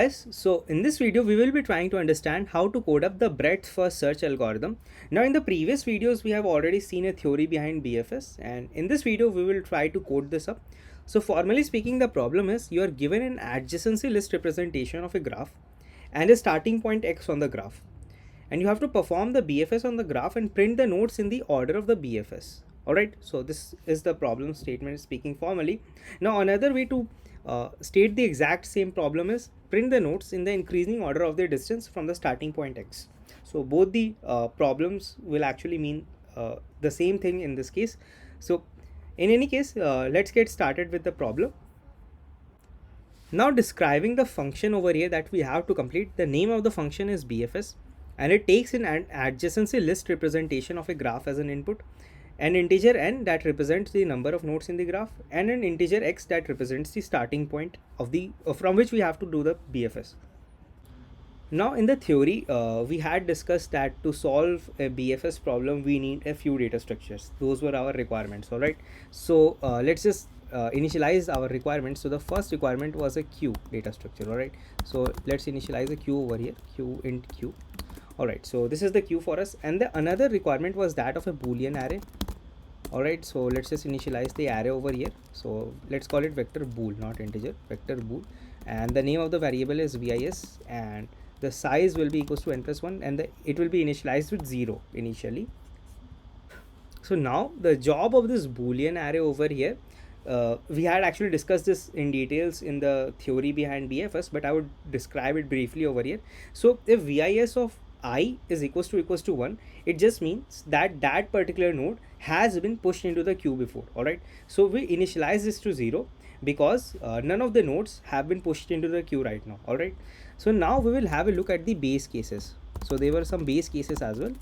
Guys, so in this video we will be trying to understand how to code up the breadth first search algorithm. Now in the previous videos we have already seen a theory behind BFS, and in this video we will try to code this up. So formally speaking, the problem is you are given an adjacency list representation of a graph and a starting point x on the graph, and you have to perform the BFS on the graph and print the nodes in the order of the BFS. Alright, so this is the problem statement speaking formally. Now another way to state the exact same problem is print the nodes in the increasing order of their distance from the starting point x. So both the problems will actually mean the same thing in this case. So in any case, let's get started with the problem. Now describing the function over here that we have to complete, the name of the function is BFS, and it takes an adjacency list representation of a graph as an input, an integer n that represents the number of nodes in the graph, and an integer x that represents the starting point of the from which we have to do the BFS. Now in the theory, we had discussed that to solve a BFS problem we need a few data structures. Those were our requirements. All right, so let's just initialize our requirements. So the first requirement was a queue data structure. All right, so let's initialize a queue over here, queue int queue. All right, so this is the queue for us, and the another requirement was that of a boolean array. All right, so let's just initialize the array over here. So let's call it vector bool, not integer, vector bool, and the name of the variable is vis, and the size will be equals to n plus 1, and it will be initialized with 0 initially. So now the job of this boolean array over here, we had actually discussed this in details in the theory behind BFS, but I would describe it briefly over here. So if vis of I is equals to 1, it just means that that particular node has been pushed into the queue before. All right, so we initialize this to 0 because none of the nodes have been pushed into the queue right now. All right, so now we will have a look at the base cases. So there were some base cases as well.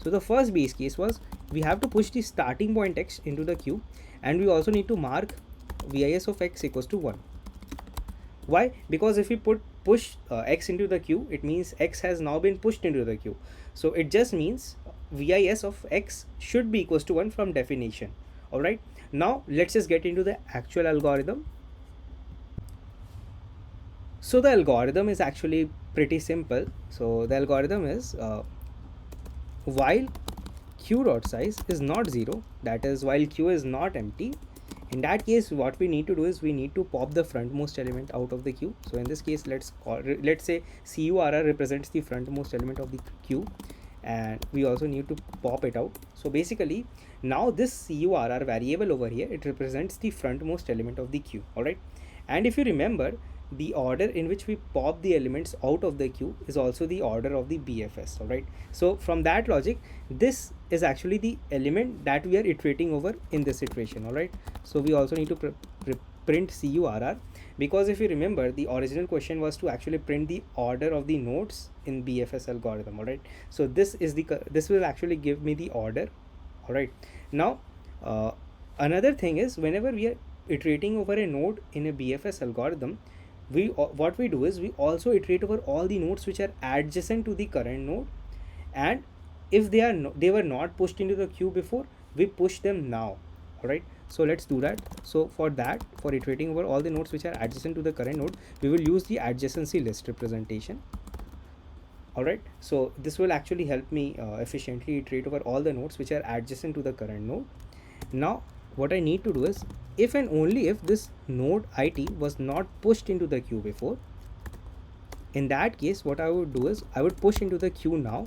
So the first base case was we have to push the starting point x into the queue, and we also need to mark vis of x equals to 1. Why? Because if we push x into the queue, it means x has now been pushed into the queue. So it just means vis of x should be equals to 1 from definition. All right, now let's just get into the actual algorithm. So the algorithm is actually pretty simple. So the algorithm is while q dot size is not 0, that is while q is not empty, in that case what we need to do is we need to pop the frontmost element out of the queue. So in this case, let's say curr represents the frontmost element of the queue, and we also need to pop it out. So basically now this curr variable over here, it represents the frontmost element of the queue. All right, and if you remember, the order in which we pop the elements out of the queue is also the order of the BFS. All right, so from that logic, this is actually the element that we are iterating over in this iteration. All right, so we also need to print curr, because if you remember, the original question was to actually print the order of the nodes in BFS algorithm. All right, so this will actually give me the order. All right, now another thing is whenever we are iterating over a node in a BFS algorithm, what we do is we also iterate over all the nodes which are adjacent to the current node, and if they were not pushed into the queue before, we push them now. All right, so let's do that. So for iterating over all the nodes which are adjacent to the current node, we will use the adjacency list representation. All right, so this will actually help me efficiently iterate over all the nodes which are adjacent to the current node. Now what I need to do is, if and only if this node it was not pushed into the queue before, in that case what I would do is I would push into the queue now.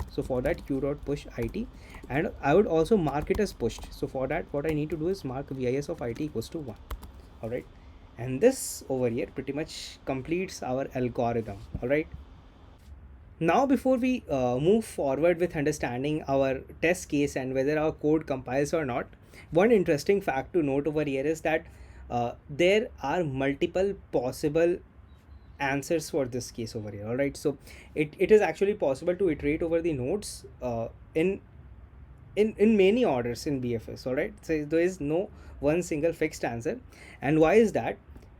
So for that, q dot push it, and I would also mark it as pushed. So for that, what I need to do is mark vis of it equals to 1. All right, and this over here pretty much completes our algorithm. All right, now before we move forward with understanding our test case and whether our code compiles or not, one interesting fact to note over here is that there are multiple possible answers for this case over here. All right, so it is actually possible to iterate over the nodes in many orders in BFS. All right, so there is no one single fixed answer. And why is that?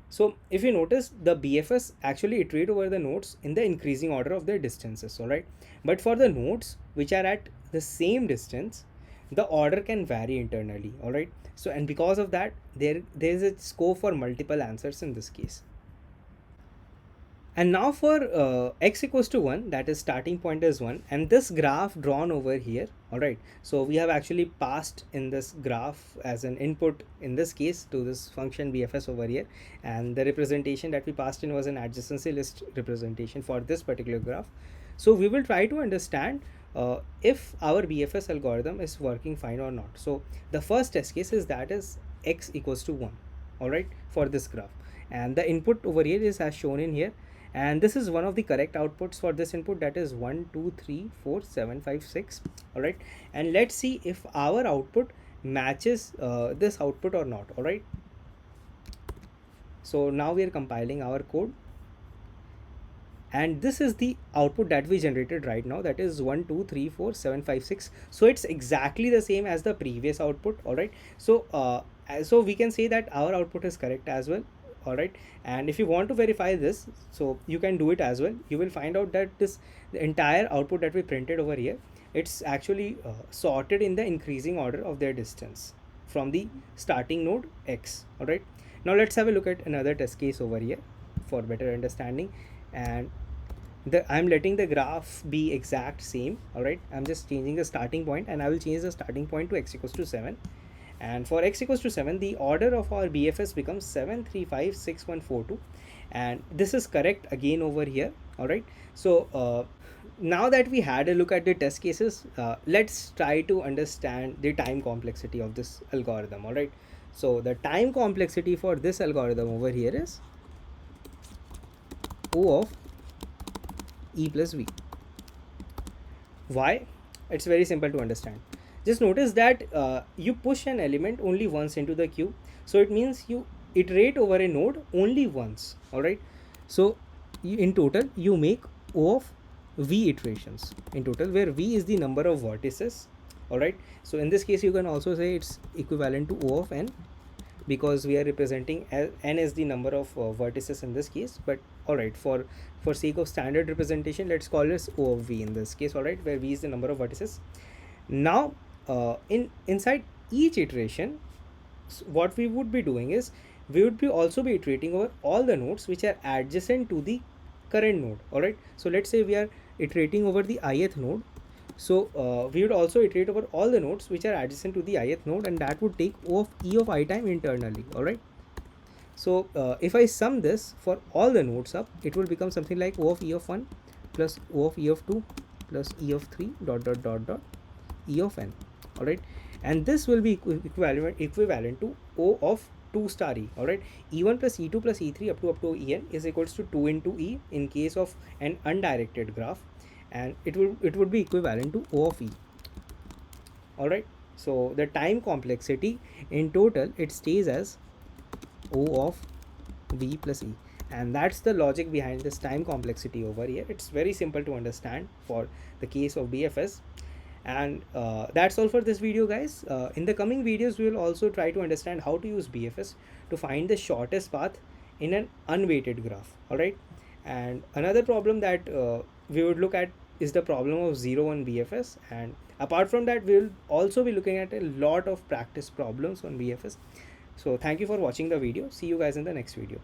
So if you notice, the BFS actually iterate over the nodes in the increasing order of their distances. All right, but for the nodes which are at the same distance, the order can vary internally. All right, so and because of that, there is a scope for multiple answers in this case. And now for x equals to 1, that is starting point is 1, and this graph drawn over here. All right, so we have actually passed in this graph as an input in this case to this function bfs over here, and the representation that we passed in was an adjacency list representation for this particular graph. So we will try to understand if our bfs algorithm is working fine or not. So the first test case is that is x equals to 1. All right, for this graph, and the input over here is as shown in here, and this is one of the correct outputs for this input, that is 1 2 3 4 7 5 6. All right, and let's see if our output matches this output or not. All right, so now we are compiling our code, and this is the output that we generated right now, that is 1 2 3 4 7 5 6. So it's exactly the same as the previous output. All right, so so we can say that our output is correct as well. All right, and if you want to verify this, so you can do it as well. You will find out that this, the entire output that we printed over here, it's actually sorted in the increasing order of their distance from the starting node x. All right, now let's have a look at another test case over here for better understanding. And I'm letting the graph be exact same. All right, I'm just changing the starting point, and I will change the starting point to x equals to 7. And for x equals to 7, the order of our bfs becomes 7 3 5 6 1 4 2, and this is correct again over here. All right, so now that we had a look at the test cases, let's try to understand the time complexity of this algorithm. All right, so the time complexity for this algorithm over here is O of e plus v. Why? It's very simple to understand. Just notice that you push an element only once into the queue, so it means you iterate over a node only once. All right, so in total you make O of v iterations in total, where v is the number of vertices. All right, so in this case you can also say it's equivalent to O of n, because we are representing n as the number of vertices in this case. But all right, for sake of standard representation, let's call this O of v in this case. All right, where v is the number of vertices. Now inside each iteration, what we would be doing is we would be also be iterating over all the nodes which are adjacent to the current node. All right, so let's say we are iterating over the ith node, so we would also iterate over all the nodes which are adjacent to the ith node, and that would take O of e of I time internally. All right, so if I sum this for all the nodes up, it will become something like O of e of 1 plus O of e of 2 plus e of 3 dot dot dot dot e of n. All right, and this will be equivalent to O of 2 star e. All right, e1 plus e2 plus e3 up to en is equals to 2 into e in case of an undirected graph, and it would be equivalent to O of e. All right, so the time complexity in total, it stays as O of v plus e, and that's the logic behind this time complexity over here. It's very simple to understand for the case of bfs. And that's all for this video, guys. In the coming videos, we will also try to understand how to use bfs to find the shortest path in an unweighted graph. All right, and another problem that we would look at is the problem of 0-1 bfs, and apart from that, we will also be looking at a lot of practice problems on bfs. So thank you for watching the video. See you guys in the next video.